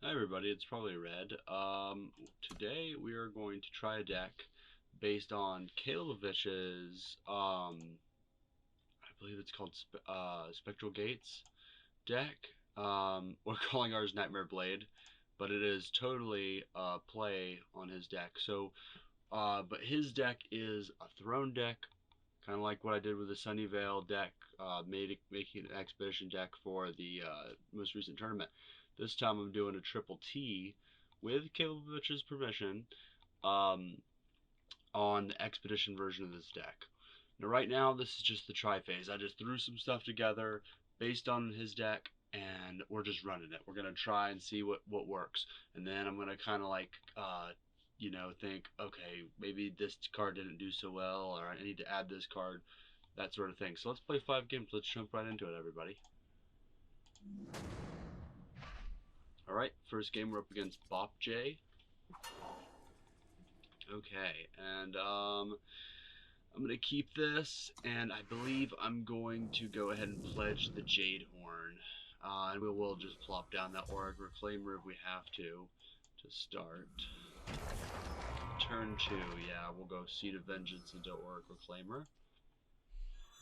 Hi everybody, it's ProbablyRed. Today we are going to try a deck based on Kalovich's, I believe it's called Spectral Gates deck. We're calling ours Nightmare Blade, but it is totally play on his deck. But his deck is a throne deck, kind of like what I did with the Sunnyvale deck, making an expedition deck for the most recent tournament. This time I'm doing a triple T with Kalovich's permission um, on the expedition version of this deck. Now, right now, this is just the try phase. I just threw some stuff together based on his deck, and we're just running it. We're gonna try and see what works, and then I'm gonna kind of like think, okay, maybe this card didn't do so well, or I need to add this card, that sort of thing. So let's play 5 games. Let's jump right into it, everybody. All right, first game we're up against Bop J. Okay, and I'm gonna keep this, and I believe I'm going to go ahead and pledge the Jade Horn, and we will just plop down that Auric Reclaimer if we have to start. Turn 2, yeah, we'll go Seed of Vengeance into Auric Reclaimer.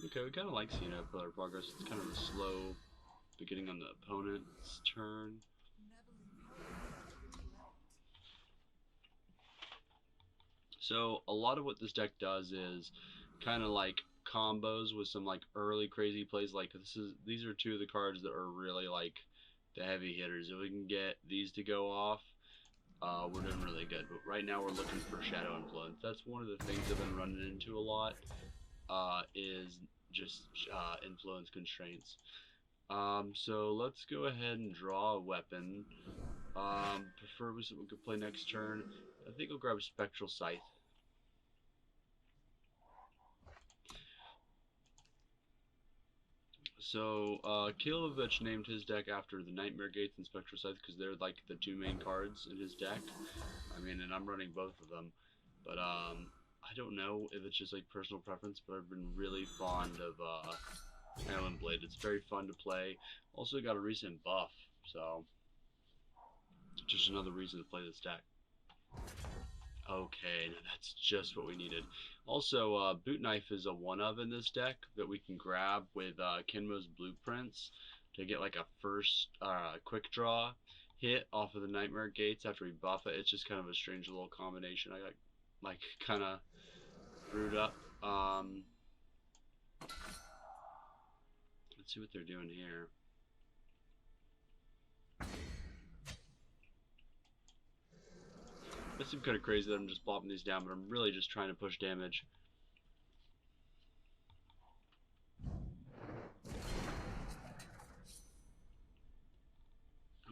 Okay, we kind of like seeing that Pillar Progress. It's kind of a slow beginning on the opponent's turn. So a lot of what this deck does is kind of like combos with some like early crazy plays. Like these are two of the cards that are really like the heavy hitters. If we can get these to go off, we're doing really good. But right now we're looking for Shadow Influence. That's one of the things I've been running into a lot, is just influence constraints. So let's go ahead and draw a weapon. Preferably something we could play next turn. I think I'll grab Spectral Scythe. So, Kilovich named his deck after the Nightmare Gates and Spectral Scythe because they're like the two main cards in his deck. I mean, and I'm running both of them. But, I don't know if it's just like personal preference, but I've been really fond of, Island Blade. It's very fun to play. Also got a recent buff, so just another reason to play this deck. Okay, that's just what we needed. Also, Boot Knife is a one-of in this deck that we can grab with Kenmo's Blueprints to get like a first quick draw hit off of the Nightmare Gates after we buff it. It's just kind of a strange little combination. I got like kind of brewed up. Let's see what they're doing here. That seems kind of crazy that I'm just plopping these down, but I'm really just trying to push damage.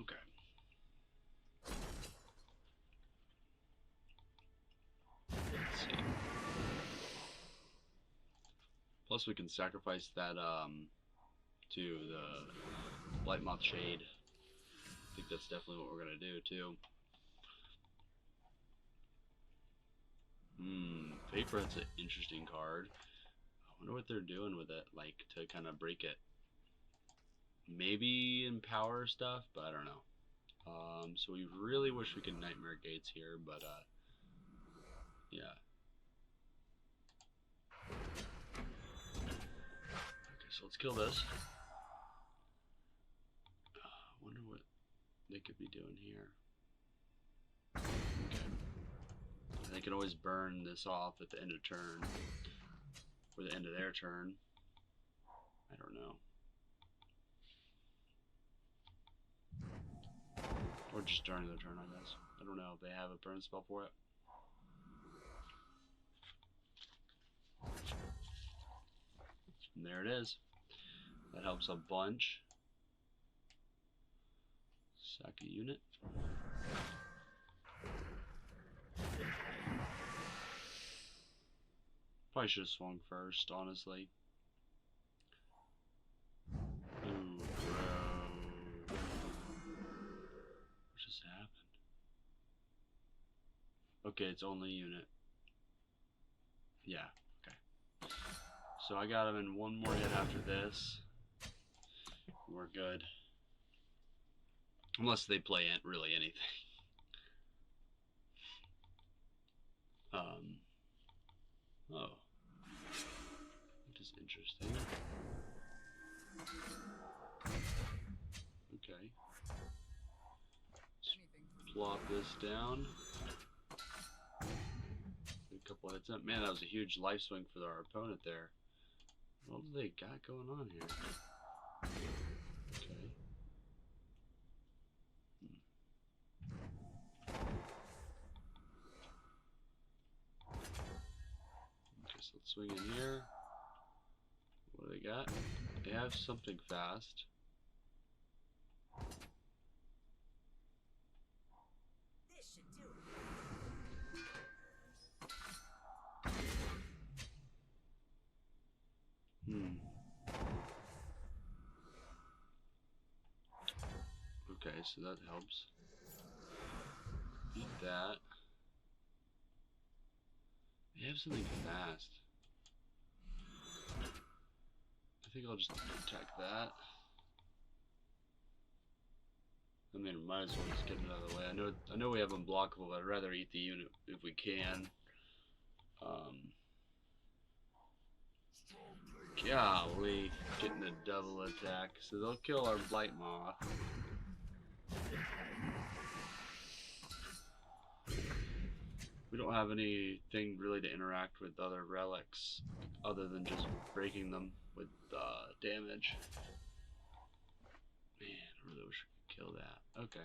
Okay. Let's see. Plus we can sacrifice that to the Blightmoth Shade. I think that's definitely what we're gonna do too. Vapor's an interesting card. I wonder what they're doing with it, like to kind of break it. Maybe empower stuff, but I don't know. So we really wish we could Nightmare Gates here, but yeah. Okay, so let's kill this. Wonder what they could be doing here. Okay. They can always burn this off at the end of turn, or the end of their turn. I don't know. Or just during their turn, I guess. I don't know if they have a burn spell for it. And there it is. That helps a bunch. Sack a unit. Probably should have swung first, honestly. Ooh, bro. What just happened? Okay, it's only a unit. Yeah, okay. So I got him in one more hit after this. We're good. Unless they play really anything. Oh. That is interesting. Okay. Let's plop this down. A couple heads up. Man, that was a huge life swing for our opponent there. What do they got going on here? Okay. Okay, so let's swing in here. What do they got? They have something fast. This should do it. Okay, so that helps. Beat that. They have something fast. I think I'll just attack that. I mean, might as well just get it out of the way. I know we have unblockable, but I'd rather eat the unit if we can. Golly, getting a double attack. So they'll kill our Blight Moth. We don't have anything really to interact with other relics other than just breaking them with damage. Man, I really wish we could kill that. Okay.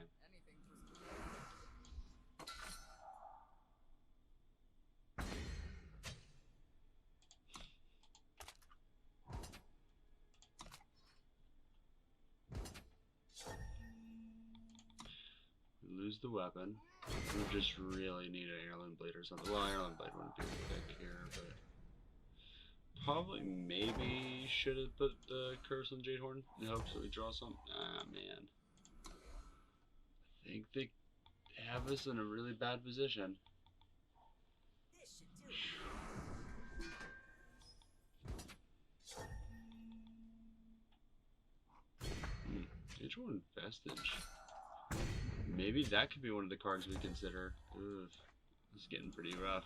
We lose the weapon. We just really need an Heirloom Blade or something. Well, Heirloom Blade wouldn't be a pick here, but probably maybe should have put the Curse on Jadehorn in hopes that we draw something. Ah, man. I think they have us in a really bad position. This should do it. Jadehorn Vestige. Maybe that could be one of the cards we consider. Ugh, it's getting pretty rough.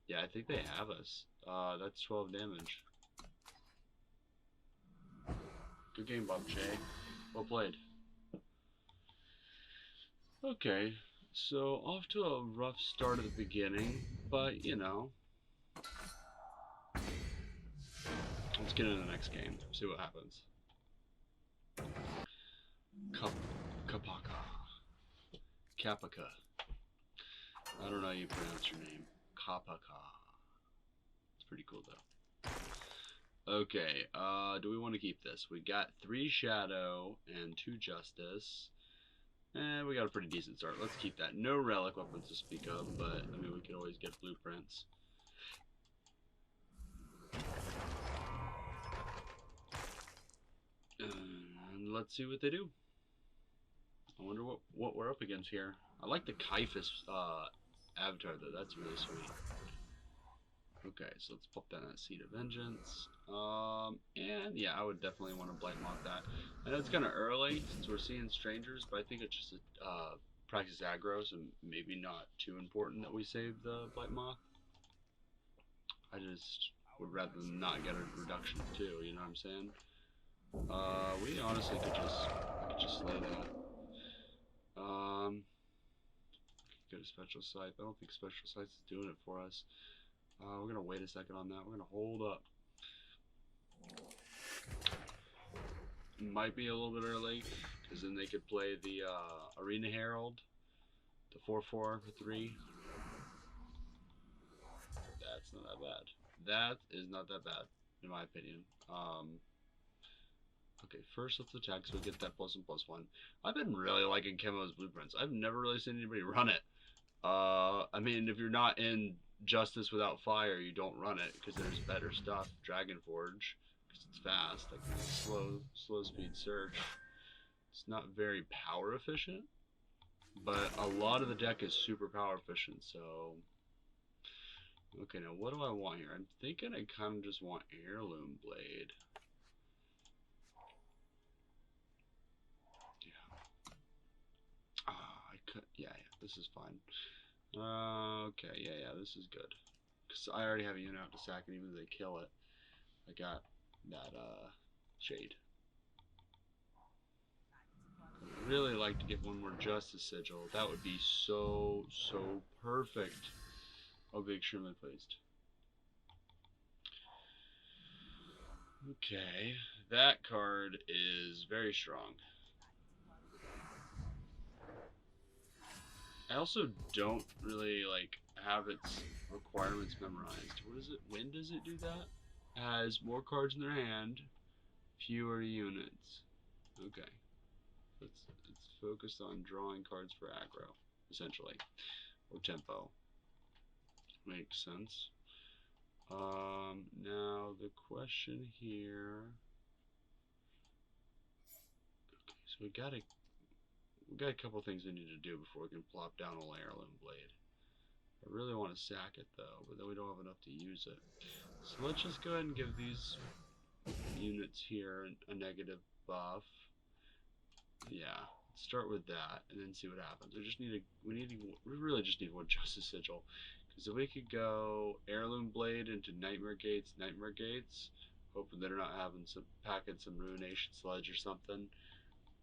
Yeah, I think they have us. That's 12 damage. Good game, Bob Jay. Well played. Okay, so off to a rough start at the beginning, but you know. Let's get into the next game, see what happens. Kapaka. Kapaka. I don't know how you pronounce your name. Kapaka. It's pretty cool though. Okay, do we want to keep this? We got 3 Shadow and 2 Justice. And we got a pretty decent start. Let's keep that. No relic weapons to speak of, but I mean we could always get blueprints. And let's see what they do. I wonder what we're up against here. I like the Caiaphas avatar though. That's really sweet. Okay, so let's pop down that Seed of Vengeance. And yeah, I would definitely want to Blight Moth that. I know it's kind of early since we're seeing strangers, but I think it's just a practice aggro, so maybe not too important that we save the Blight Moth. I just would rather than not get a reduction too, you know what I'm saying? We honestly could just slay that. Go to Special Sight. I don't think Special Sight's doing it for us. We're gonna wait a second on that. We're gonna hold up. Might be a little bit early, because then they could play the Arena Herald, the 4/4 for 3. That's not that bad. That is not that bad, in my opinion. Okay, first let's attack so we get that +1/+1. I've been really liking Chemo's blueprints. I've never really seen anybody run it. I mean, if you're not in Justice Without Fire, you don't run it because there's better stuff. Dragon Forge, because it's fast, like slow speed search. It's not very power efficient, but a lot of the deck is super power efficient. So, okay, now what do I want here? I'm thinking I kind of just want Heirloom Blade. Yeah. Yeah, this is fine. Okay, yeah, this is good. Because I already have a unit out to sack, and even if they kill it, I got that, shade. I'd really like to get one more Justice Sigil. That would be so perfect. I'll be extremely pleased. Okay, that card is very strong. I also don't really like have its requirements memorized. What is it? When does it do that? Has more cards in their hand, fewer units. Okay, it's focused on drawing cards for aggro, essentially, or tempo. Makes sense. Now the question here. Okay, so we got a couple things we need to do before we can plop down a heirloom blade. I really want to sack it though, but then we don't have enough to use it. So let's just go ahead and give these units here a negative buff. Yeah, let's start with that and then see what happens. We really just need one Justice Sigil. Because if we could go Heirloom Blade into Nightmare Gates, hoping they're not having packing some Ruination Sludge or something,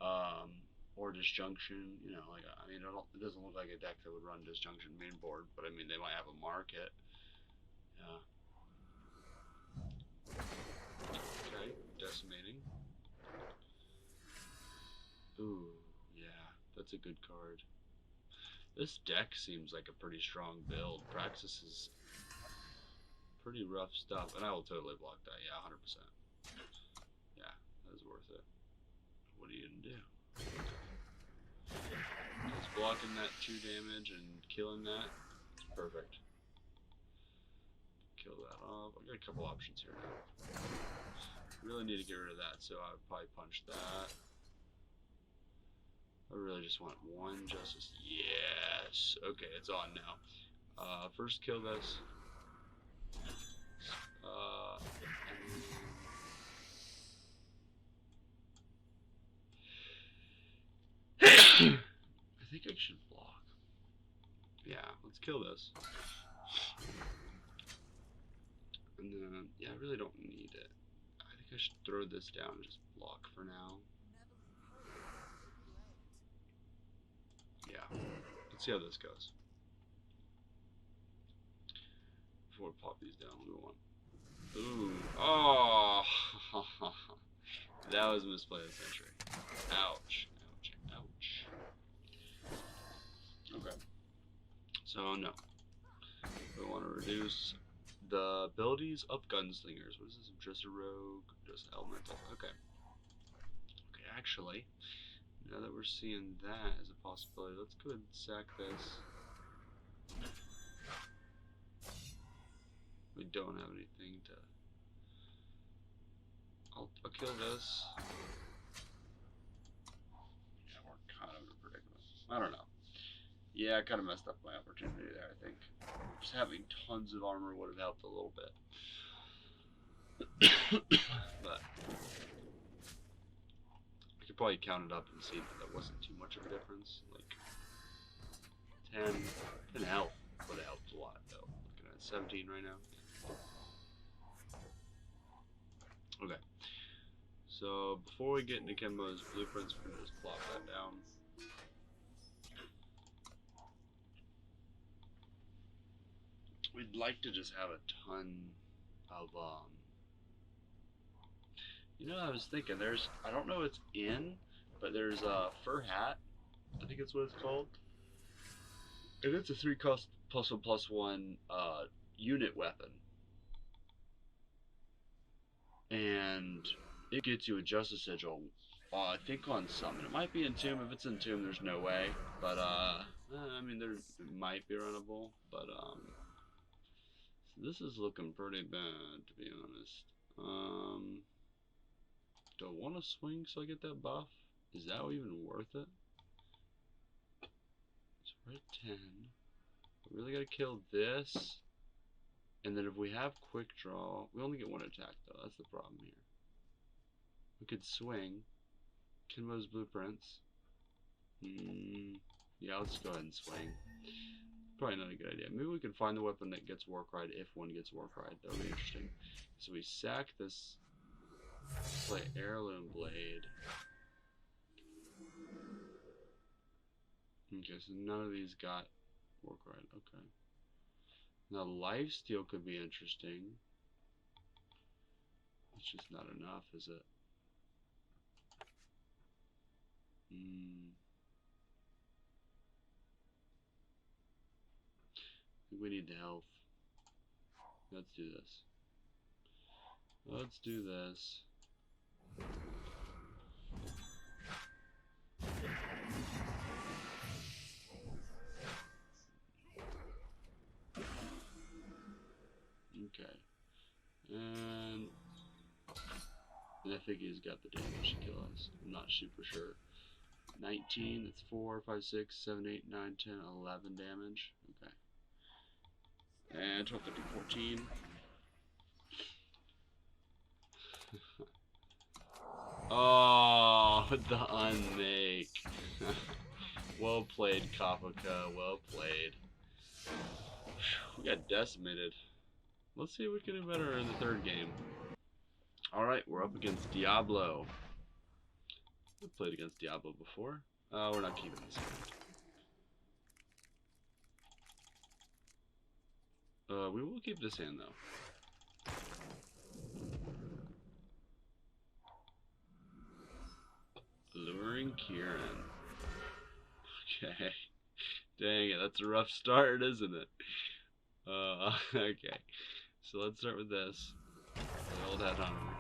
or Disjunction, you know, like, I mean, it doesn't look like a deck that would run Disjunction main board, but I mean, they might have a market. Yeah. Okay, Decimating. Ooh, yeah, that's a good card. This deck seems like a pretty strong build. Praxis is pretty rough stuff, and I will totally block that. Yeah, 100%. Yeah, that is worth it. What are you gonna do? Because blocking that 2 damage and killing that is perfect. Kill that off. I've got a couple options here now. Really need to get rid of that, so I would probably punch that. I really just want one Justice. Yes! Okay, it's on now. First kill this. I think I should block. Yeah, let's kill this. And then, yeah, I really don't need it. I think I should throw this down and just block for now. Yeah, let's see how this goes. Before we pop these down, we want. Ooh, oh, that was misplay of the century. Ouch, ouch, ouch. Okay, so no, we want to reduce the abilities of gunslingers. What is this? Just a rogue, just elemental. Okay. Okay, actually, now that we're seeing that as a possibility, let's go ahead and sack this. We don't have anything to. I'll kill this. Yeah, we're kind of in a predicament. I don't know. Yeah, I kind of messed up my opportunity there, I think. Just having tons of armor would have helped a little bit. But I could probably count it up and see that wasn't too much of a difference. Like 10 health would have helped a lot, though. Looking at 17 right now. Okay. So before we get into Kimbo's blueprints, we're gonna just plop that down. We'd like to just have a ton of you know, I was thinking I don't know what's in, but there's a fur hat. I think that's what it's called. And it's a 3 cost +1/+1 unit weapon. And it gets you a Justice Sigil. I think on summon. It might be in Tomb. If it's in Tomb, there's no way. But I mean, there might be runnable. But so this is looking pretty bad, to be honest. Do I want to swing so I get that buff? Is that even worth it? So we're at 10. We really gotta kill this. And then if we have quick draw, we only get 1 attack though. That's the problem here. We could swing. Kinmo's blueprints. Yeah, Yeah, let's go ahead and swing. Probably not a good idea. Maybe we can find the weapon that gets Warcried if one gets Warcried. That would be interesting. So we sack this, play Heirloom Blade. Okay, so none of these got Warcried. Okay. Now Lifesteal could be interesting. It's just not enough, is it? I think we need the health. Let's do this. Let's do this. Okay. And I think he's got the damage to kill us. I'm not super sure. 19, that's 4, 5, 6, 7, 8, 9, 10, 11 damage. Okay. And 12, 13, 14. Oh, the unmake. Well played, Kapaka. Well played. We got decimated. Let's see if we can do better in the third game. Alright, we're up against Diablo. We've played against Diablo before. We're not keeping this hand. We will keep this hand though. Luring Kieran. Okay. Dang it, that's a rough start, isn't it? Okay. So let's start with this. The old headhunter.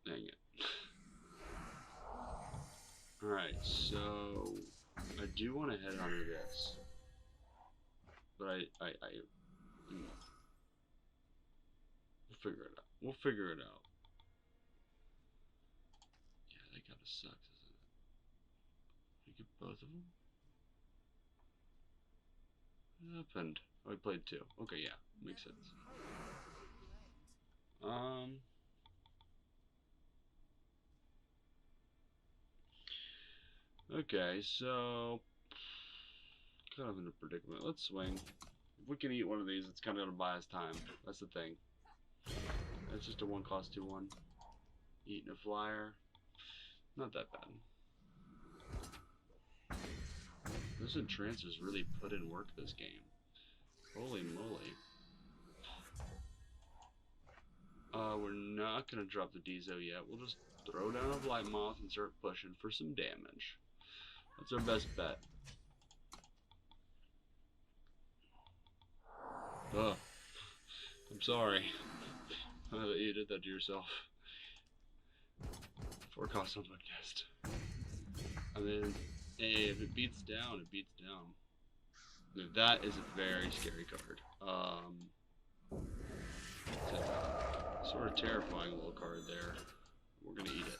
Dang it. Alright, so I do want to headhunter this. But we'll figure it out. We'll figure it out. Yeah, that kind of sucks, isn't it? We get both of them? What happened? Oh, I played two. Okay, yeah, makes sense. Okay, so kind of in a predicament. Let's swing. If we can eat one of these, it's kind of gonna buy us time. That's the thing. It's just a 1 cost 2 1. Eating a flyer. Not that bad. Those entrancers really put in work this game. Holy moly. We're not gonna drop the Dezo yet. We'll just throw down a Blight Moth and start pushing for some damage. That's our best bet. Ugh. I'm sorry. You did that to yourself. 4 cost on nest. And then, hey, if it beats down, it beats down. That is a very scary card. It's a sort of terrifying little card there. We're gonna eat it.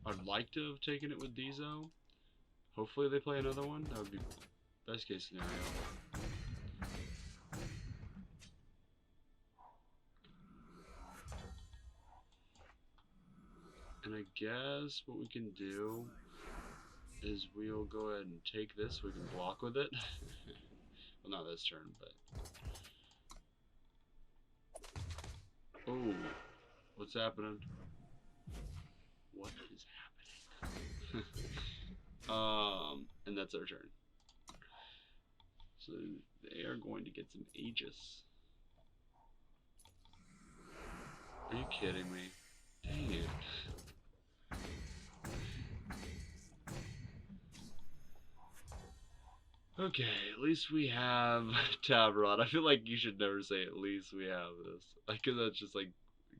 I'd like to have taken it with Dezo. Hopefully they play another one. That would be best case scenario. And I guess what we can do is we'll go ahead and take this. We can block with it. Well, not this turn, but... Oh, what's happening? What is happening? And that's our turn. So they are going to get some Aegis. Are you kidding me? Dang it. Okay, at least we have Tabarot. I feel like you should never say at least we have this. Because that's just like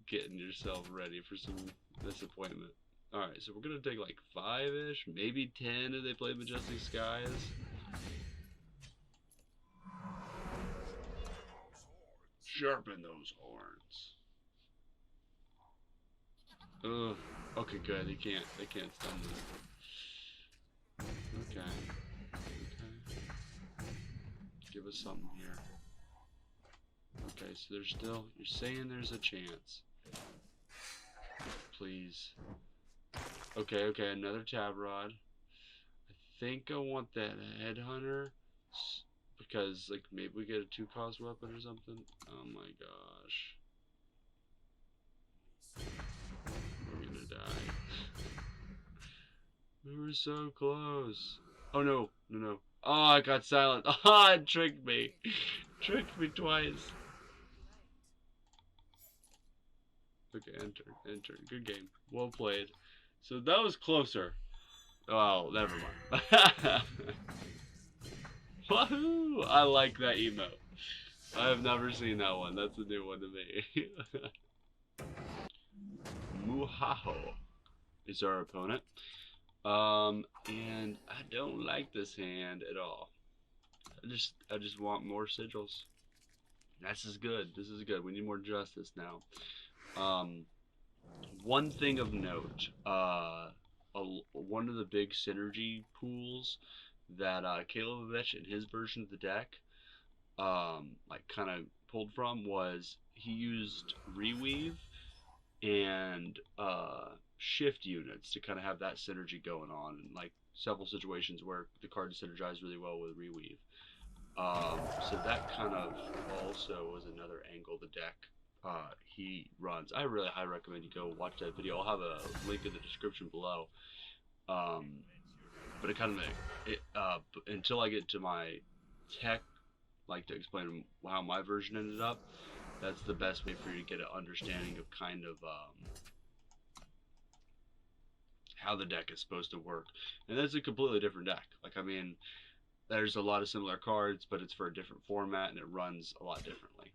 getting yourself ready for some disappointment. Alright, so we're going to take like 5-ish, maybe 10 if they play Majestic Skies. Sharpen those horns. Ugh. Okay, good. They can't stun them. Okay. with something here. Okay, so there's still, you're saying there's a chance. Please. Okay, okay, another tab rod. I think I want that headhunter because like maybe we get a 2-cost weapon or something. Oh my gosh. We're gonna die. We were so close. Oh no, no, no. Oh, I got silent. Ah, it tricked me. Tricked me twice. Okay, enter, enter. Good game. Well played. So that was closer. Oh, never mind. Wahoo! I like that emote. I have never seen that one. That's a new one to me. Muhaho is our opponent. And I don't like this hand at all. I just want more sigils. This is good. This is good. We need more justice now. One thing of note, one of the big synergy pools that Kalevich in his version of the deck, like kind of pulled from was he used reweave and shift units to kind of have that synergy going on, and like several situations where the card synergized really well with reweave. So that kind of also was another angle of the deck he runs. I really highly recommend you go watch that video. I'll have a link in the description below. But it kind of until I get to my tech, like to explain how my version ended up. That's the best way for you to get an understanding of kind of how the deck is supposed to work. And that's a completely different deck. Like, I mean, there's a lot of similar cards, but it's for a different format and it runs a lot differently.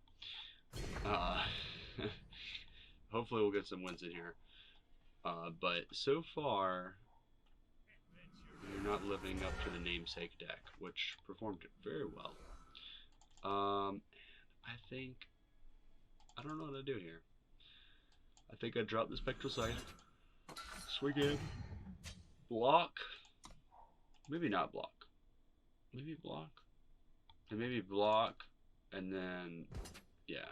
Hopefully we'll get some wins in here. But so far, we're not living up to the namesake deck, which performed very well. I think, I don't know what to do here. I think I dropped the Spectral Sight. Swing in. Block. Maybe not block. Maybe block. And maybe block. And then, yeah.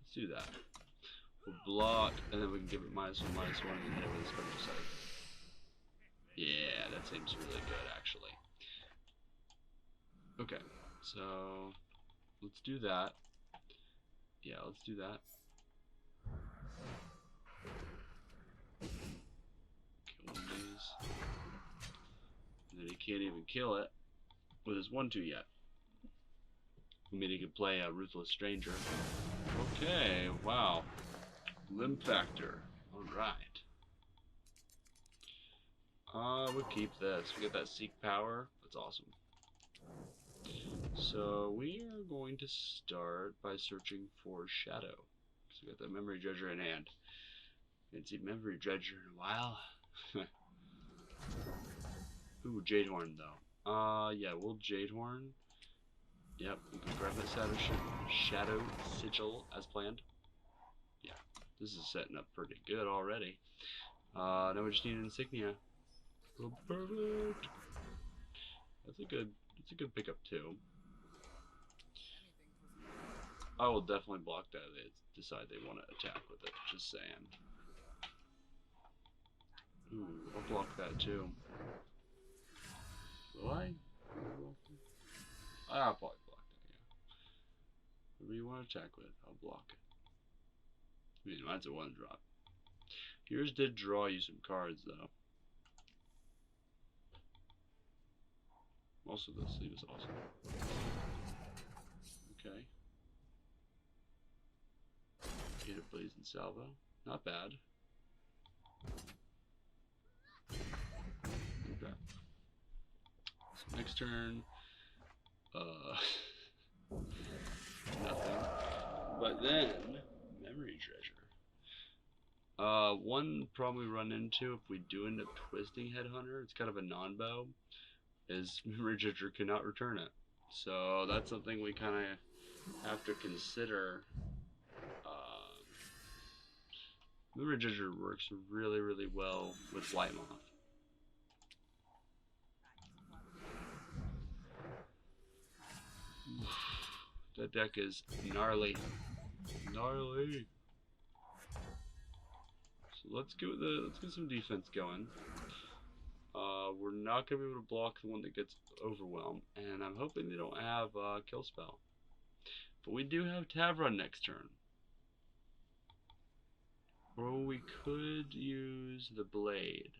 Let's do that. We'll block, and then we can give it -1/-1 and then hit it with a Spectral Sight. Yeah, that seems really good, actually. Okay, so let's do that. Yeah, let's do that. Kill one of these. And then he can't even kill it with his 1/2 yet. I mean, he could play a Ruthless Stranger. Okay, wow. Limb Factor. Alright. We'll keep this. We get that Seek Power. That's awesome. So we are going to start by searching for Shadow. So we got the Memory Dredger in hand. Haven't seen Memory Dredger in a while. Ooh, Jadehorn though. Yeah, we'll Jadehorn. Yep, we can grab that Shadow Sigil as planned. Yeah, this is setting up pretty good already. Now we just need an Insignia. Oh, perfect. That's a good pickup too. I will definitely block that if they decide they want to attack with it. Just saying. Ooh, I'll block that too. Will I? I'll probably block that, yeah. Whatever you want to attack with, I'll block it. I mean, mine's a 1-drop. Yours did draw you some cards, though. Also, the sleeve is awesome. Okay. Get a Blazing Salvo. Not bad. Okay. So next turn, nothing. But then, Memory Treasure. One problem we run into if we do end up twisting Headhunter, it's kind of a non-bow, is Memory Treasure cannot return it. So that's something we kind of have to consider. Memory Treasure works really, really well with Blightmoth. That deck is gnarly. Gnarly. So let's get some defense going. We're not gonna be able to block the one that gets overwhelmed, and I'm hoping they don't have kill spell. But we do have Tavron next turn. Or we could use the blade.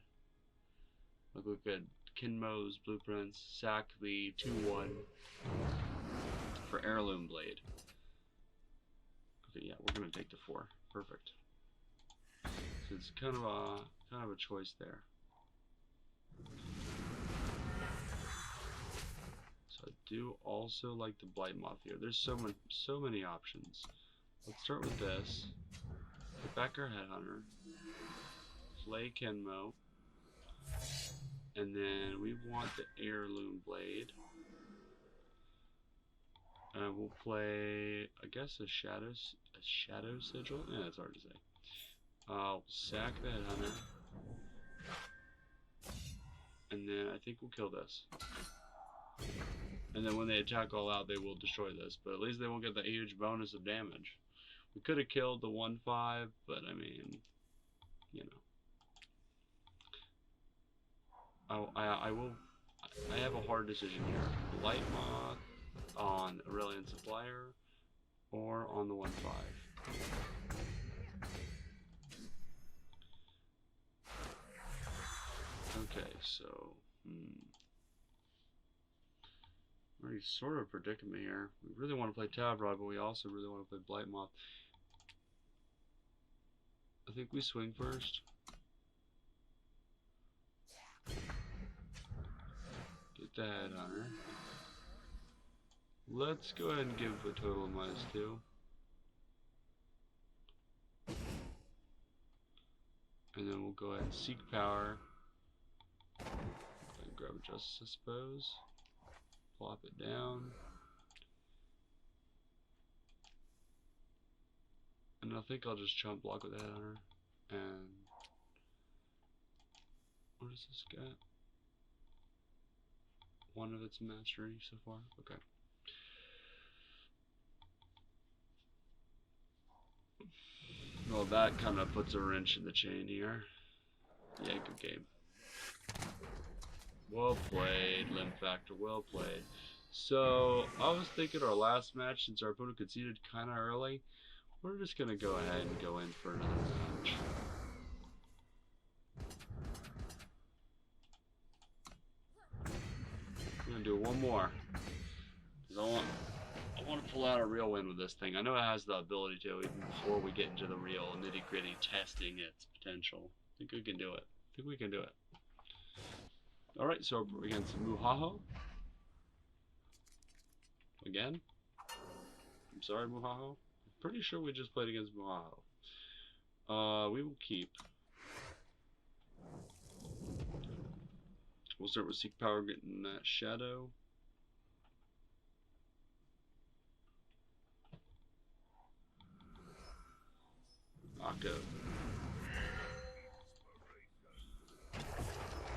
Look at Kinmo's blueprints, sack the 2/1 for heirloom blade. Okay, yeah, we're gonna take the 4. Perfect. So it's kind of a choice there. So I do also like the Blight Moth here. There's so many options. Let's start with this. Get back our Headhunter. Play Kenmo. And then we want the heirloom blade. We'll play, I guess, a shadow sigil. Yeah, that's hard to say. We'll sack the Headhunter. And then I think we'll kill this. And then when they attack all out, they will destroy this. But at least they won't get that huge bonus of damage. We could have killed the 1/5, but I mean, you know. I have a hard decision here. Blight Moth on Aurelian Supplier or on the 1/5. Okay, so already sort of predicament here. We really want to play Tavrod, but we also really want to play Blight Moth. I think we swing first. Get the Headhunter. Let's go ahead and give a total of -2. And then we'll go ahead and seek power. And grab a Justice, I suppose. Plop it down. And I think I'll just chump block with the Headhunter. And what is this got? 1 of its mastery so far. Okay. Well, that kind of puts a wrench in the chain here. Yeah, good game. Well played, Limb Factor. Well played. So, I was thinking our last match, since our opponent conceded kind of early, we're just going to go ahead and go in for another match. I'm going to do one more. Because I want to pull out a real win with this thing. I know it has the ability to, even before we get into the real nitty-gritty testing its potential. I think we can do it. I think we can do it. Alright, so we're against Muhaho. Again. I'm sorry, Muhaho. I'm pretty sure we just played against Muhaho. We will keep. We'll start with Seek Power, getting that Shadow. Akko.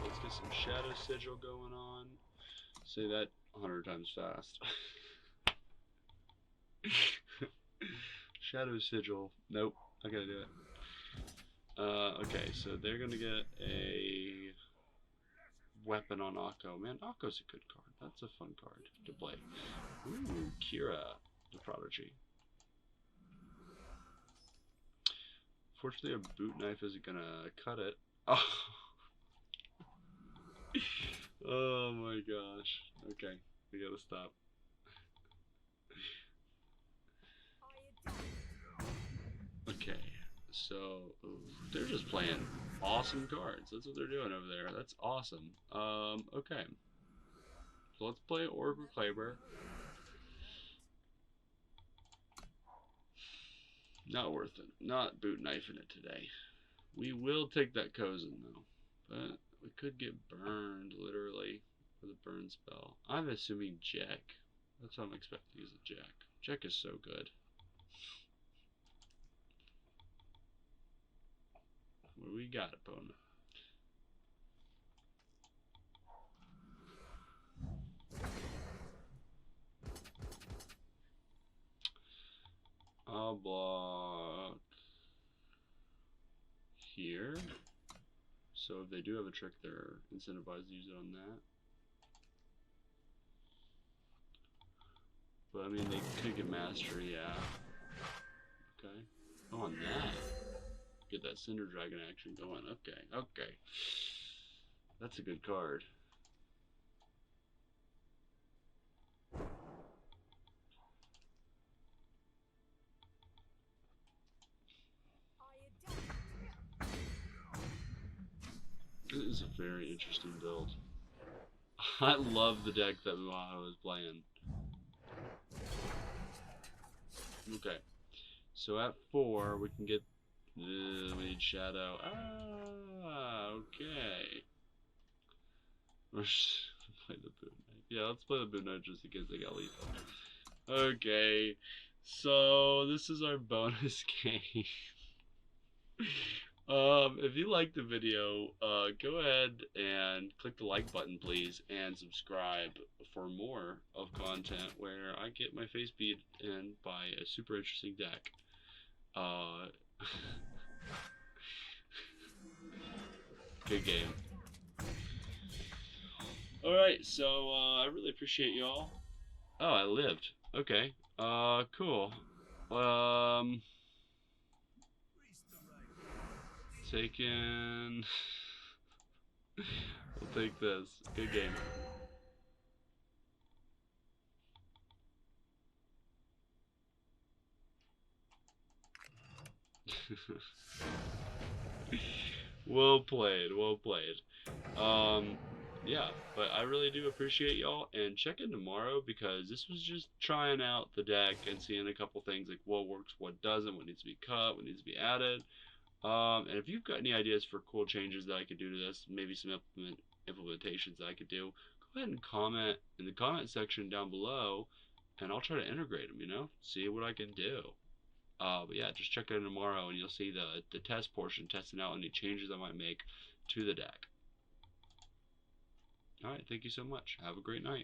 Let's get some Shadow Sigil going on. Say that 100 times fast. Shadow Sigil. Nope, I gotta do it. Okay, so they're gonna get a weapon on Akko. Man, Akko's a good card. That's a fun card to play. Ooh, Kira, the Prodigy. Fortunately, a boot knife isn't gonna cut it. Oh, oh my gosh. Okay, we gotta stop. Okay, so they're just playing awesome cards. That's what they're doing over there. That's awesome. Okay. So let's play Oracle Claber. Not worth it. Not boot knifing it today. We will take that Kozin though. But we could get burned, literally, for the burn spell. I'm assuming Jack. That's what I'm expecting is a Jack. Jack is so good. What do we got, opponent? I'll block here. So if they do have a trick, they're incentivized to use it on that. But I mean, they could get mastery, yeah. Okay. Oh, on that. Get that Cinder Dragon action going. Okay, okay. That's a good card. This is a very interesting build. I love the deck that Muaho is playing. Okay. So at 4, we can get... we need Shadow. Ah, okay. Let's play the Boon Knight. Yeah, let's play the Boon Knight just in case they got lethal. Okay. So, this is our bonus game. If you liked the video, go ahead and click the like button, please, and subscribe for more of content where I get my face beat in by a super interesting deck. Good game. Alright, so, I really appreciate y'all. Oh, I lived. Okay. Cool. Taken. We'll take this. Good game. Well played, well played. Yeah, but I really do appreciate y'all, and check in tomorrow because this was just trying out the deck and seeing a couple things like what works, what doesn't, what needs to be cut, what needs to be added. And if you've got any ideas for cool changes that I could do to this, maybe some implementations that I could do, go ahead and comment in the comment section down below, and I'll try to integrate them, you know, see what I can do. But yeah, just check it in tomorrow and you'll see the test portion, testing out any changes I might make to the deck. Alright, thank you so much. Have a great night.